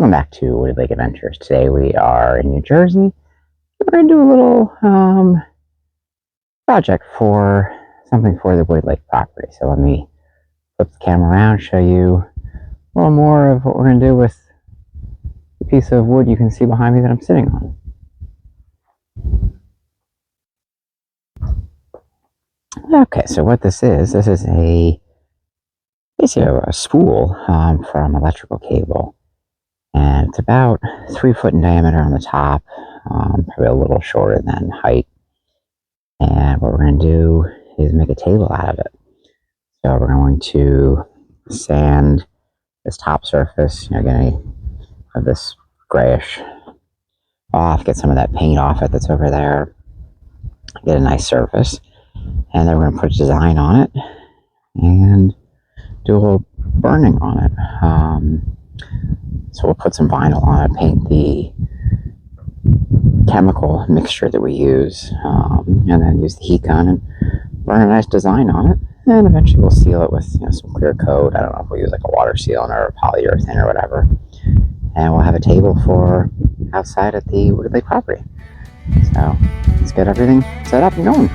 Welcome back to Wooded Lake Adventures. Today we are in New Jersey. We're going to do a little project for something for the Wooded Lake property. So let me flip the camera around, show you a little more of what we're going to do with the piece of wood you can see behind me that I'm sitting on. Okay, so what this is basically a spool from electrical cable. And it's about 3 foot in diameter on the top, probably a little shorter than height. And what we're going to do is make a table out of it. So we're going to sand this top surface, getting this grayish off, get some of that paint off it that's over there, get a nice surface. And then we're going to put a design on it and do a little burning on it. So we'll put some vinyl on it, paint the chemical mixture that we use, and then use the heat gun and burn a nice design on it. And eventually we'll seal it with some clear coat. I don't know if we'll use like a water sealant or polyurethane or whatever. And we'll have a table for outside at the Wooded Lake property. So let's get everything set up and going.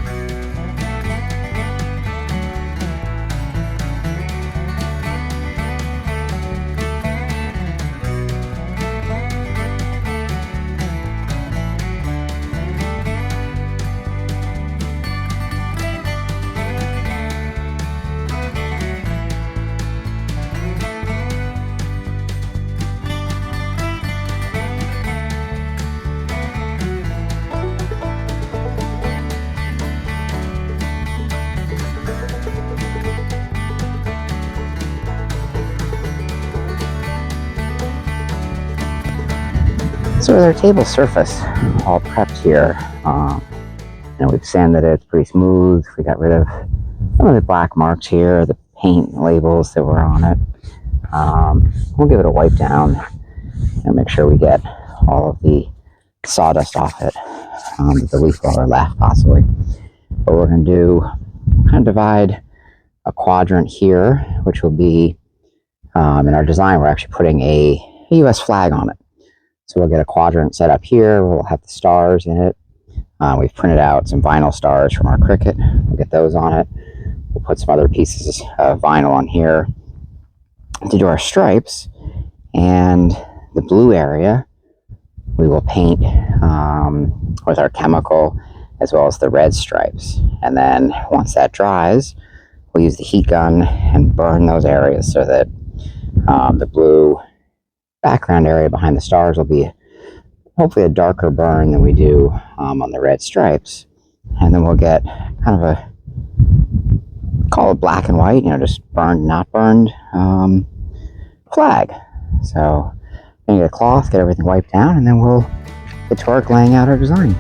So with our table surface all prepped here, we've sanded it, it's pretty smooth. We got rid of some of the black marks here, the paint labels that were on it. We'll give it a wipe down and make sure we get all of the sawdust off it, the leaf blower left possibly. But we're going to do, kind of divide a quadrant here, which will be, in our design, we're actually putting a U.S. flag on it. So we'll get a quadrant set up here. We'll have the stars in it. We've printed out some vinyl stars from our cricket. We'll get those on it. We'll put some other pieces of vinyl on here to do our stripes. And the blue area we will paint with our chemical, as well as the red stripes. And then once that dries, we'll use the heat gun and burn those areas so that the blue background area behind the stars will be hopefully a darker burn than we do on the red stripes. And then we'll get kind of a, call it black and white, just burned, not burned flag. So we're going to get a cloth, get everything wiped down, and then we'll get to work laying out our design.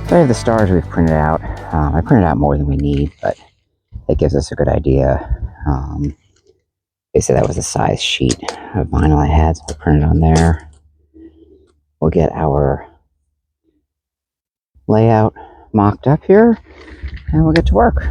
So I have the stars we've printed out. I printed out more than we need, but it gives us a good idea. They said that was the size sheet of vinyl I had, so I printed on there. We'll get our layout mocked up here, and we'll get to work.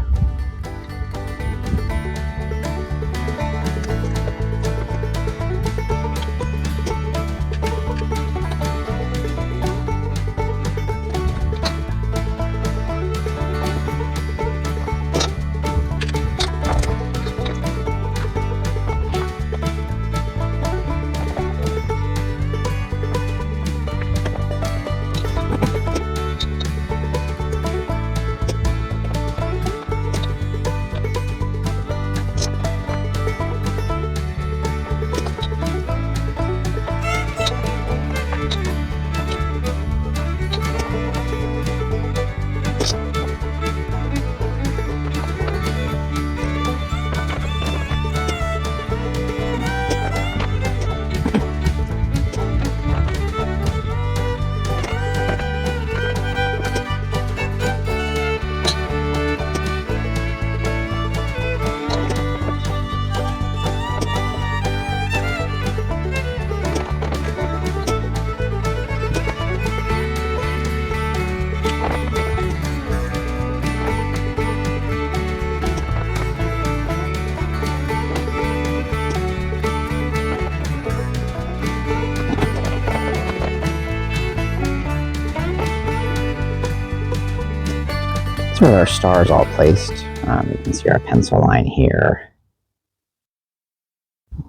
So our stars all placed. You can see our pencil line here.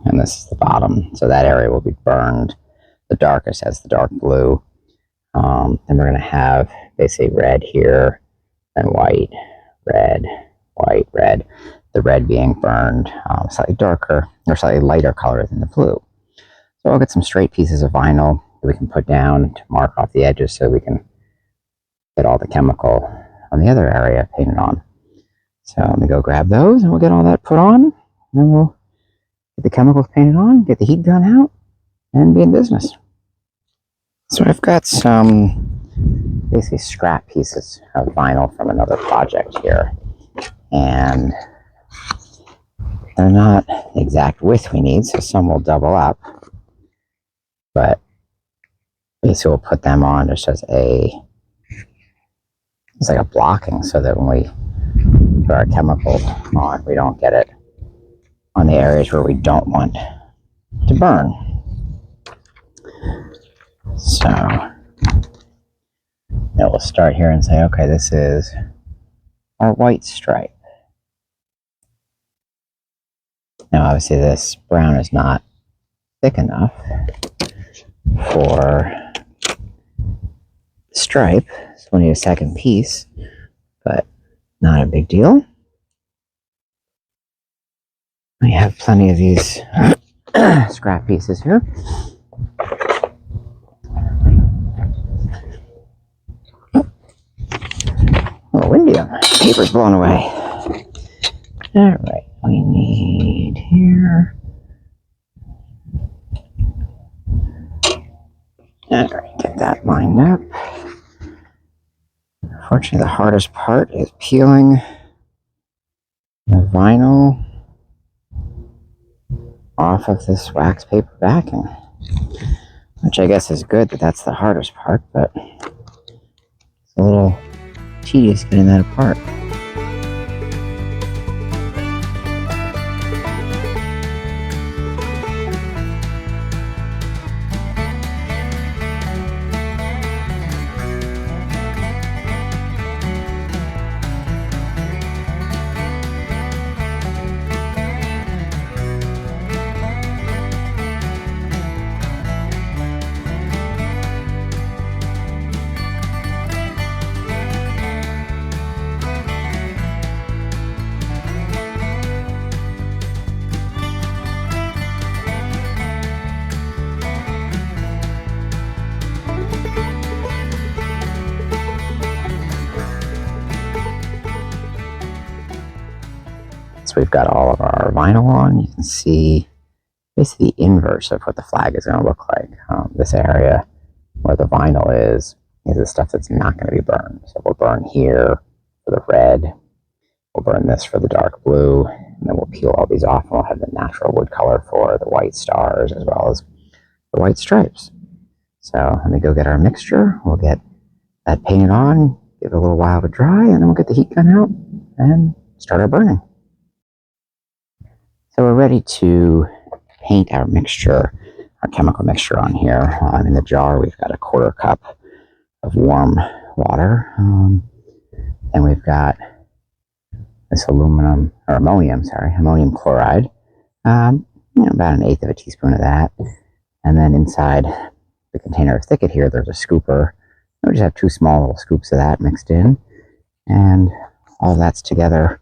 And this is the bottom. So that area will be burned. The darkest has the dark blue. And we're going to have basically red here and white, red, white, red. The red being burned slightly darker or slightly lighter color than the blue. So I'll get some straight pieces of vinyl that we can put down to mark off the edges so we can get all the chemical on the other area painted on. So let me go grab those and we'll get all that put on. And then we'll get the chemicals painted on, get the heat gun out, and be in business. So I've got some basically scrap pieces of vinyl from another project here. And they're not the exact width we need, so some will double up. But basically we'll put them on just as it's like a blocking so that when we put our chemicals on, we don't get it on the areas where we don't want to burn. So we'll start here and say, okay, this is our white stripe. Now obviously this brown is not thick enough for stripe, so we'll need a second piece, but not a big deal. We have plenty of these scrap pieces here. Oh, windy. Paper's blown away. All right, we need here. All right, get that lined up. Unfortunately, the hardest part is peeling the vinyl off of this wax paper backing, which I guess is good that that's the hardest part, but it's a little tedious getting that apart. So we've got all of our vinyl on. You can see basically the inverse of what the flag is going to look like. This area where the vinyl is the stuff that's not going to be burned. So we'll burn here for the red. We'll burn this for the dark blue. And then we'll peel all these off and we'll have the natural wood color for the white stars as well as the white stripes. So let me go get our mixture. We'll get that painted on, give it a little while to dry, and then we'll get the heat gun out and start our burning. So we're ready to paint our mixture, our chemical mixture on here. In the jar, we've got a 1/4 cup of warm water. And we've got this ammonium chloride, about 1/8 of a teaspoon of that. And then inside the container of thicket here, there's a scooper. We just have 2 small little scoops of that mixed in. And all that's together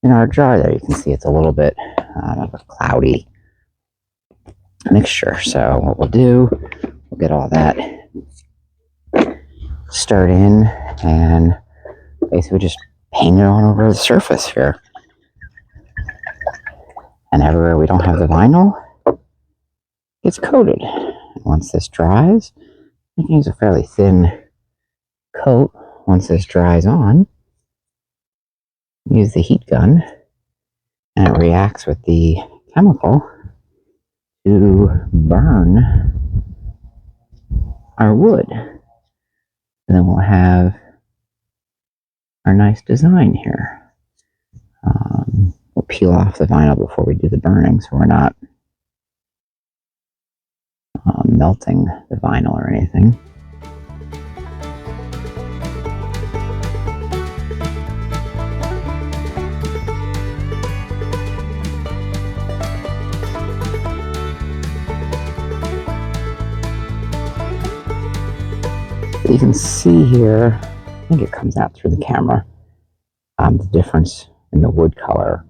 in our jar there. You can see it's a little bit of a cloudy mixture. So what we'll do, we'll get all that stirred in and basically just paint it on over the surface here. And everywhere we don't have the vinyl, it's coated. And once this dries, you can use a fairly thin coat. Once this dries on, use the heat gun, and it reacts with the chemical to burn our wood. And then we'll have our nice design here. We'll peel off the vinyl before we do the burning so we're not melting the vinyl or anything. So you can see here, I think it comes out through the camera, the difference in the wood color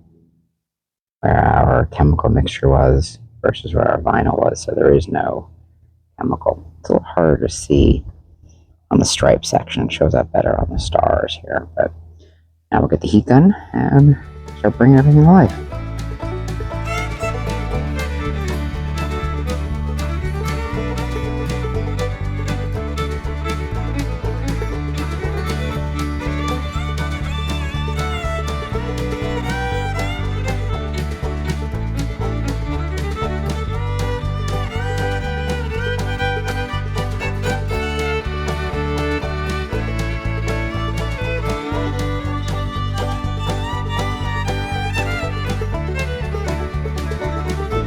where our chemical mixture was versus where our vinyl was. So there is no chemical. It's a little harder to see on the stripe section. It shows up better on the stars here. But now we'll get the heat gun and start bringing everything to life.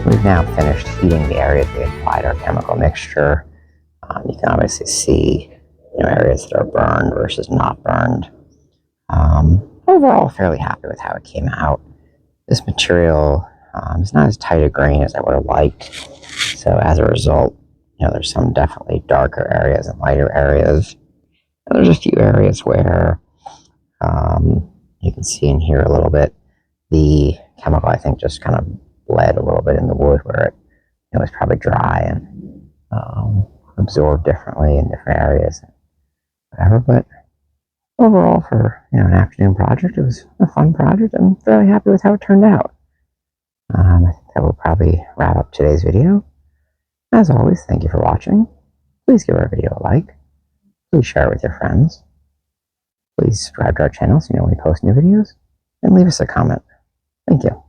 We've now finished heating the areas we applied our chemical mixture. You can obviously see areas that are burned versus not burned. Overall, fairly happy with how it came out. This material is not as tight a grain as I would have liked. So as a result, there's some definitely darker areas and lighter areas. And there's a few areas where you can see and hear a little bit. The chemical, I think, just kind of bled a little bit in the wood where it was probably dry and absorbed differently in different areas. Whatever, but overall, for an afternoon project, it was a fun project. I'm fairly happy with how it turned out. I think that will probably wrap up today's video. As always, thank you for watching. Please give our video a like. Please share it with your friends. Please subscribe to our channel so you know when we post new videos. And leave us a comment. Thank you.